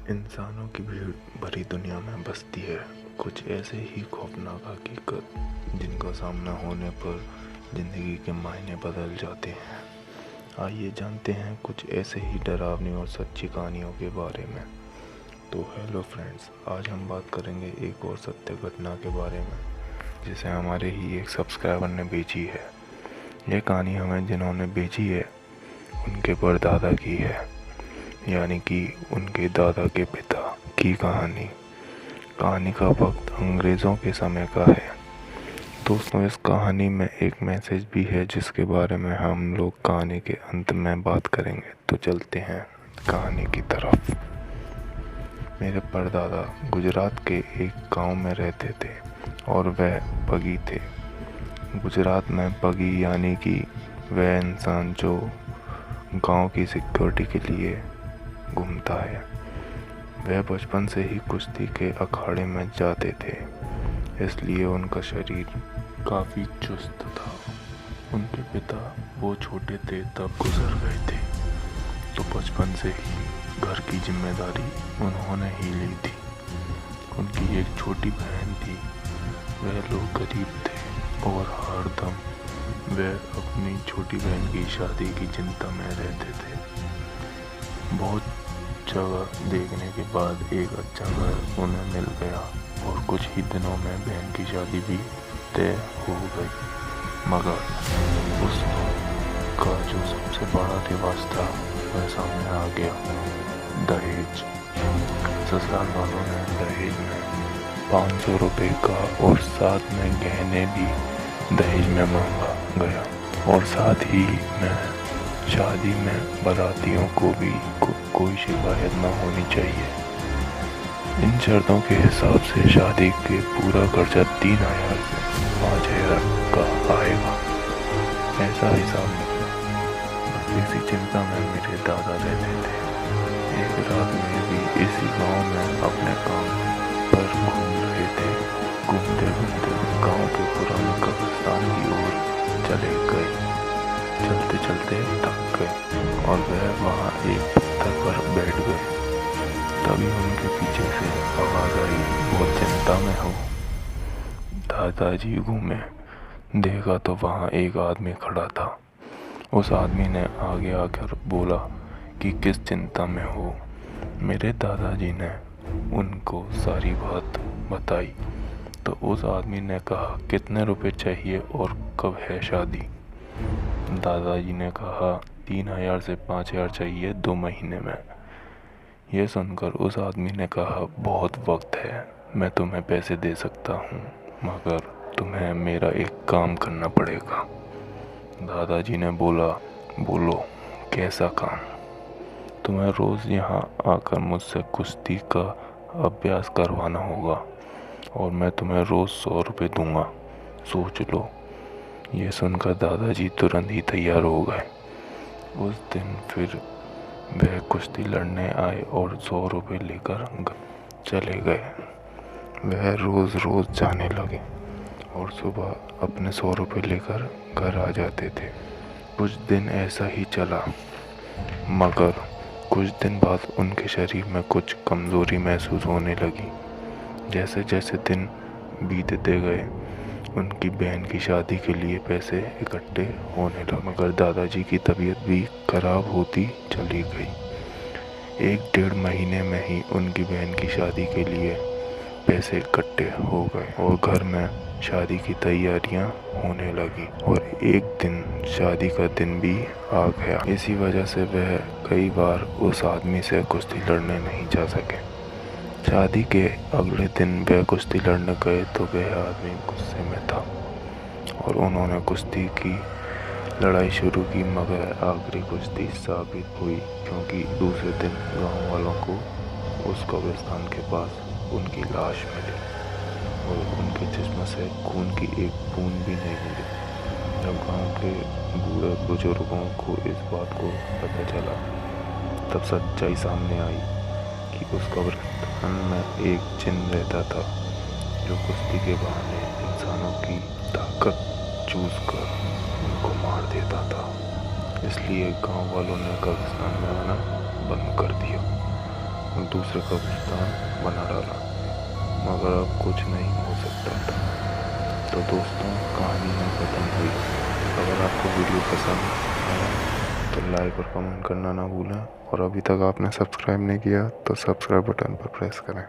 इंसानों की भीड़ भरी दुनिया में बसती है कुछ ऐसे ही खौफनाक हकीकत जिनका सामना होने पर ज़िंदगी के मायने बदल जाते हैं। आइए जानते हैं कुछ ऐसे ही डरावनी और सच्ची कहानियों के बारे में। तो हेलो फ्रेंड्स, आज हम बात करेंगे एक और सत्य घटना के बारे में जिसे हमारे ही एक सब्सक्राइबर ने भेजी है। ये कहानी हमें जिन्होंने भेजी है उनके परदादा की है, यानी कि उनके दादा के पिता की कहानी का वक्त अंग्रेज़ों के समय का है। दोस्तों, इस कहानी में एक मैसेज भी है जिसके बारे में हम लोग कहानी के अंत में बात करेंगे। तो चलते हैं कहानी की तरफ। मेरे परदादा गुजरात के एक गांव में रहते थे और वह पगी थे। गुजरात में पगी यानी कि वह इंसान जो गांव की सिक्योरिटी के लिए घूमता है। वह बचपन से ही कुश्ती के अखाड़े में जाते थे, इसलिए उनका शरीर काफ़ी चुस्त था। उनके पिता वो छोटे थे तब गुजर गए थे, तो बचपन से ही घर की जिम्मेदारी उन्होंने ही ली थी। उनकी एक छोटी बहन थी। वह लोग गरीब थे और हरदम वह अपनी छोटी बहन की शादी की चिंता में रहते थे। बहुत जगह देखने के बाद एक अच्छा घर उन्हें मिल गया और कुछ ही दिनों में बहन की शादी भी तय हो गई। मगर उसका जो सबसे बड़ा रिवाज था वह सामने आ गया, दहेज। ससुराल वालों ने दहेज में 500 रुपये का और साथ में गहने भी दहेज में मांगा गया, और साथ ही में शादी में बारातियों को भी कोई शिकायत न होनी चाहिए। इन शर्तों के हिसाब से शादी के पूरा खर्चा 3000 से 5000 का आएगा। ऐसा हिसाब निकला। बस इसी चिंता में मेरे दादा रहते थे। एक रात में भी इसी गांव में अपने काम पर घूम रहे थे। घूमते घूमते गांव के पुराने कब्रिस्तान की ओर चले गए। चलते चलते थक गए और वह वहाँ एक पत्थर पर बैठ गए। तभी उनके पीछे से आवाज़ आई, बहुत चिंता में हो। दादाजी घूमे, देखा तो वहाँ एक आदमी खड़ा था। उस आदमी ने आगे आकर बोला कि किस चिंता में हो। मेरे दादाजी ने उनको सारी बात बताई। तो उस आदमी ने कहा, कितने रुपए चाहिए और कब है शादी? दादाजी ने कहा, 3000 से 5000 चाहिए 2 महीने में। यह सुनकर उस आदमी ने कहा, बहुत वक्त है, मैं तुम्हें पैसे दे सकता हूँ, मगर तुम्हें मेरा एक काम करना पड़ेगा। दादाजी ने बोला, बोलो कैसा काम? तुम्हें रोज़ यहाँ आकर मुझसे कुश्ती का अभ्यास करवाना होगा और मैं तुम्हें रोज़ 100 रुपये दूंगा, सोच लो। ये सुनकर दादाजी तुरंत ही तैयार हो गए। उस दिन फिर वह कुश्ती लड़ने आए और 100 रुपये लेकर चले गए। वह रोज़ रोज़ जाने लगे और सुबह अपने 100 रुपये लेकर घर आ जाते थे। कुछ दिन ऐसा ही चला, मगर कुछ दिन बाद उनके शरीर में कुछ कमज़ोरी महसूस होने लगी। जैसे जैसे दिन बीतते गए उनकी बहन की शादी के लिए पैसे इकट्ठे होने लगे, मगर दादाजी की तबीयत भी खराब होती चली गई। 1-1.5 महीने में ही उनकी बहन की शादी के लिए पैसे इकट्ठे हो गए और घर में शादी की तैयारियां होने लगी। और एक दिन शादी का दिन भी आ गया। इसी वजह से वह कई बार उस आदमी से कुश्ती लड़ने नहीं जा सके। शादी के अगले दिन वह कुश्ती लड़ने गए तो वह आदमी गुस्से में था और उन्होंने कुश्ती की लड़ाई शुरू की, मगर आखिरी कुश्ती साबित हुई, क्योंकि दूसरे दिन गांव वालों को उस कब्रिस्तान के पास उनकी लाश मिली और उनके जिस्म से खून की एक बूंद भी नहीं मिली। जब गांव के बूढ़े बुजुर्गों को इस बात को पता चला, तब सच्चाई सामने आई कि उस कब्रिस्तान में एक जिन रहता था जो कुश्ती के बहाने इंसानों की ताकत चूस कर उनको मार देता था। इसलिए गांव वालों ने कब्रिस्तान में आना बंद कर दिया। दूसरे कब्रिस्तान बना डाला, मगर अब कुछ नहीं हो सकता था। तो दोस्तों, कहानी यहाँ ख़त्म हुई। अगर आपको वीडियो पसंद आया तो लाइक और कमेंट करना ना भूलें, और अभी तक आपने सब्सक्राइब नहीं किया तो सब्सक्राइब बटन पर प्रेस करें।